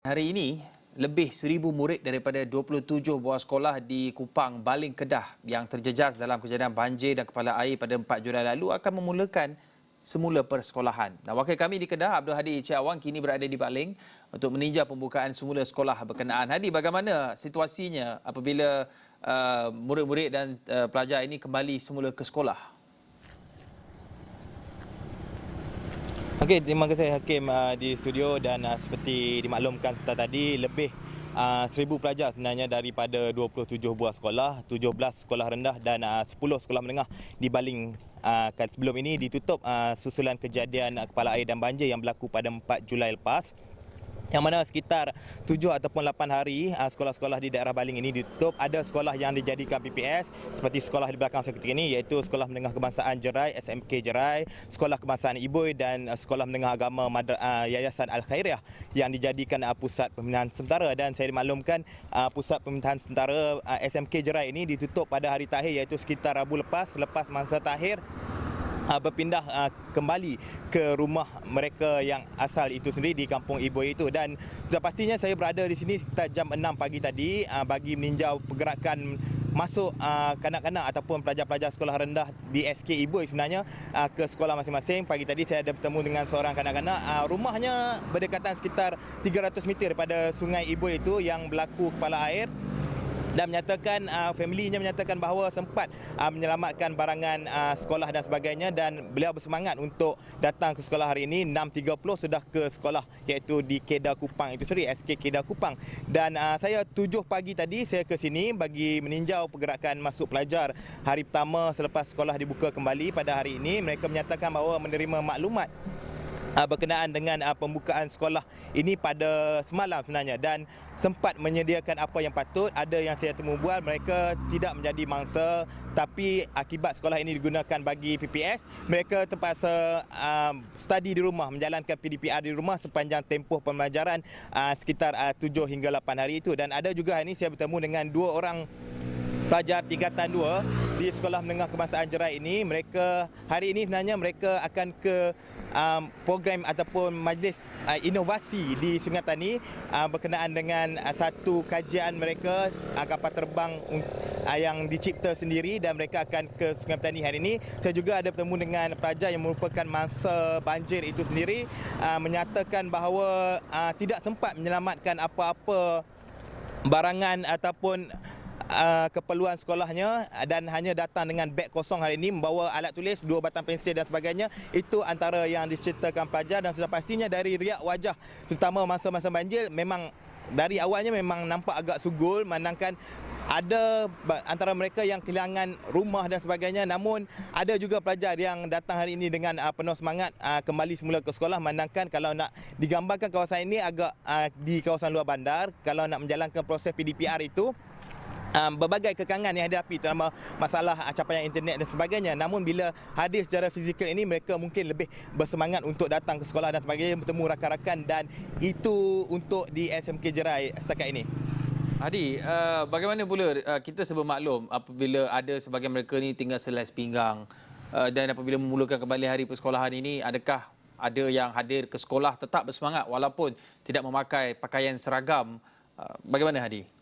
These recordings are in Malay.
Hari ini, lebih 1,000 murid daripada 27 buah sekolah di Kupang, Baling, Kedah yang terjejas dalam kejadian banjir dan kepala air pada 4 Julai lalu akan memulakan semula persekolahan. Dan wakil kami di Kedah, Abdul Hadi Ciawang, kini berada di Baling untuk meninjau pembukaan semula sekolah berkenaan. Hadi, bagaimana situasinya apabila murid-murid dan pelajar ini kembali semula ke sekolah? Okey, terima kasih Hakim di studio dan seperti dimaklumkan tadi lebih 1,000 pelajar sebenarnya daripada 27 buah sekolah, 17 sekolah rendah dan 10 sekolah menengah di Baling sebelum ini ditutup susulan kejadian kepala air dan banjir yang berlaku pada 4 Julai lepas. Yang mana sekitar 7 ataupun 8 hari sekolah-sekolah di daerah Baling ini ditutup. Ada sekolah yang dijadikan PPS seperti sekolah di belakang saya ketika ini, iaitu Sekolah Menengah Kebangsaan Jerai SMK Jerai, Sekolah Kebangsaan Iboi dan Sekolah Menengah Agama Yayasan Al-Khairiah yang dijadikan pusat pembinaan sementara. Dan saya dimaklumkan pusat pembinaan sementara SMK Jerai ini ditutup pada hari terakhir, iaitu sekitar Rabu lepas masa takhir berpindah kembali ke rumah mereka yang asal itu sendiri di Kampung Iboi itu. Dan sudah pastinya saya berada di sini sekitar jam 6 pagi tadi bagi meninjau pergerakan masuk kanak-kanak ataupun pelajar-pelajar sekolah rendah di SK Iboi sebenarnya ke sekolah masing-masing. Pagi tadi saya ada bertemu dengan seorang kanak-kanak, rumahnya berdekatan sekitar 300 meter daripada Sungai Iboi itu yang berlaku kepala air, dan menyatakan familinya menyatakan bahawa sempat menyelamatkan barangan sekolah dan sebagainya, dan beliau bersemangat untuk datang ke sekolah hari ini. 6.30 sudah ke sekolah, iaitu di Kedah Kupang itu sendiri, SK Kedah Kupang. Dan saya 7 pagi tadi saya ke sini bagi meninjau pergerakan masuk pelajar hari pertama selepas sekolah dibuka kembali pada hari ini. Mereka menyatakan bahawa menerima maklumat berkenaan dengan pembukaan sekolah ini pada semalam sebenarnya, dan sempat menyediakan apa yang patut. Ada yang saya temu bual mereka tidak menjadi mangsa, tapi akibat sekolah ini digunakan bagi PPS, mereka terpaksa study di rumah, menjalankan PDPR di rumah sepanjang tempoh pembelajaran sekitar 7 hingga 8 hari itu. Dan ada juga hari ini saya bertemu dengan 2 orang pelajar tingkatan 2 di Sekolah Menengah Kebangsaan Jerai ini. Mereka hari ini sebenarnya mereka akan ke program ataupun majlis inovasi di Sungai Petani berkenaan dengan satu kajian mereka kapal terbang yang dicipta sendiri, dan mereka akan ke Sungai Petani hari ini. Saya juga ada bertemu dengan pelajar yang merupakan mangsa banjir itu sendiri, menyatakan bahawa tidak sempat menyelamatkan apa-apa barangan ataupun keperluan sekolahnya, dan hanya datang dengan beg kosong hari ini, membawa alat tulis, 2 batang pensel dan sebagainya. Itu antara yang diceritakan pelajar. Dan sudah pastinya dari riak wajah terutama masa-masa banjir, memang dari awalnya memang nampak agak sugul, menandangkan ada antara mereka yang kehilangan rumah dan sebagainya. Namun ada juga pelajar yang datang hari ini dengan penuh semangat kembali semula ke sekolah, menandangkan kalau nak digambarkan kawasan ini agak di kawasan luar bandar. Kalau nak menjalankan proses PDPR itu berbagai kekangan yang dihadapi, terutama masalah capaian internet dan sebagainya. Namun bila hadir secara fizikal ini, mereka mungkin lebih bersemangat untuk datang ke sekolah dan sebagainya, bertemu rakan-rakan, dan itu untuk di SMK Jerai setakat ini. Hadi, bagaimana pula kita serba maklum apabila ada sebahagian mereka ni tinggal selai sepinggang dan apabila memulakan kembali hari persekolahan ini, adakah ada yang hadir ke sekolah tetap bersemangat walaupun tidak memakai pakaian seragam? Bagaimana Hadi?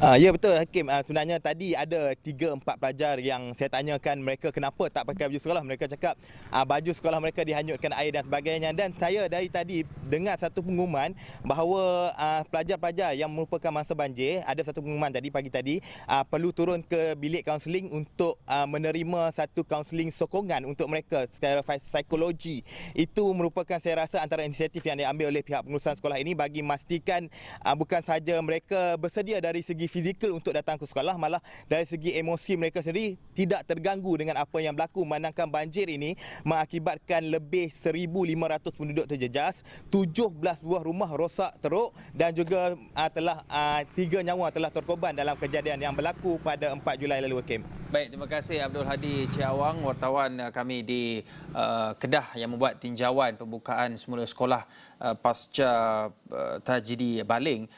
Ya betul Hakim. Sebenarnya tadi ada 3-4 pelajar yang saya tanyakan mereka kenapa tak pakai baju sekolah. Mereka cakap baju sekolah mereka dihanyutkan air dan sebagainya. Dan saya dari tadi dengar satu pengumuman bahawa pelajar-pelajar yang merupakan mangsa banjir, ada satu pengumuman tadi pagi tadi, perlu turun ke bilik kaunseling untuk menerima satu kaunseling sokongan untuk mereka secara psikologi. Itu merupakan saya rasa antara inisiatif yang diambil oleh pihak pengurusan sekolah ini bagi memastikan bukan sahaja mereka bersedia dari segi fizikal untuk datang ke sekolah, malah dari segi emosi mereka sendiri tidak terganggu dengan apa yang berlaku. Manakala banjir ini mengakibatkan lebih 1,500 penduduk terjejas, 17 buah rumah rosak teruk, dan juga telah 3 nyawa telah terkorban dalam kejadian yang berlaku pada 4 Julai lalu, Hakim. Baik, terima kasih Abdul Hadi Ciawang, wartawan kami di Kedah yang membuat tinjauan pembukaan semula sekolah pasca tragedi Baling.